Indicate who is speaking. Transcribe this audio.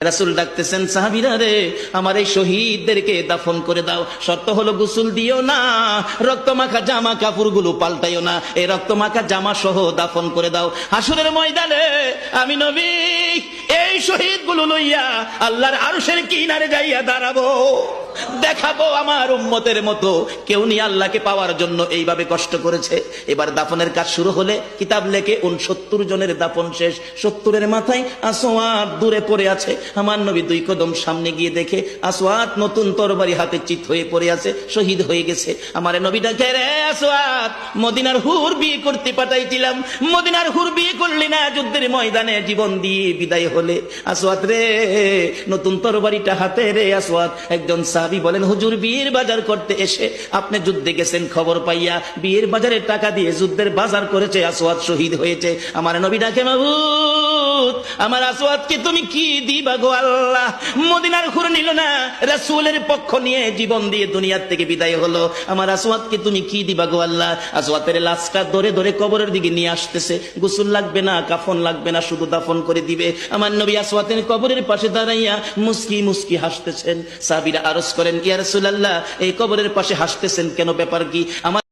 Speaker 1: রাসূল ডাকতেছেন, সাহাবীরা রে, আমার এই শহীদদেরকে দাফন করে দাও। শর্ত হলো গোসল দিও না, রক্তমাখা জামা কাপড়গুলো পাল্টাইও না, এই রক্তমাখা জামা সহ দাফন করে দাও। হাসরের ময়দানে আমি নবী এই শহীদগুলো লইয়া আল্লাহর আরশের কিনারে যাইয়া দাঁড়াবো, দেখাবো আমার উম্মতের মতো কেউ নিয়ে আল্লাহকে পাওয়ার জন্য এইভাবে কষ্ট করেছে। এবার দাফনের কাজ শুরু হলে কিতাব লেখে 69 জনের দাফন শেষ। 70-এর মাথায় আসওয়াদ দূরে পড়ে আছে। আমার নবী 2 কদম সামনে গিয়ে দেখে আসওয়াদ নতুন তরবারি হাতে চিত হয়ে পড়ে আছে, শহীদ হয়ে গেছে। আমার নবী ডাকে, রে আসওয়াদ, মদিনার হুর বিয়ে করতে পাঠাইছিলাম, মদিনার হুর বিয়ে করলি না, যুদ্ধের ময়দানে জীবন দিয়ে বিদায় হলে। আসওয়াদ রে, নতুন তরবারিটা হাতে রে। আসওয়াদ একজন সাহাবী বলেন, হুজুর বিয়ের বাজার করতে এসে আপনি যুদ্ধে গেছেন, খবর পাইয়া বিয়ের বাজারের টাকা দিয়ে যুদ্ধের বাজার করেছে, আসওয়াদ শহীদ হয়েছে। আমার নবী ডাকে, মাবুদ, আমার আসওয়াদকে তুমি কি দিবা গো আল্লাহ? মদিনার হুর নিল না, রাসূলের পক্ষ নিয়ে জীবন দিয়ে দুনিয়ার থেকে বিদায় হলো, আমার আসওয়াদকে তুমি কি দিবা গো আল্লাহ? আসওয়াদের লাশটা ধরে ধরে কবরের দিকে নিয়ে আসতেছে। গোসল লাগবে না, কাফন লাগবে না, শুধু দাফন করে দিবে। আমার নবী আসওয়াদের কবরের পাশে দাঁড়াইয়া মুস্কি মুস্কি হাসতেছেন। সাহাবীরা আরজ করেন, ইয়া রাসূলুল্লাহ, এই কবরের পাশে হাসতেছেন কেন, ব্যাপার কি? আমার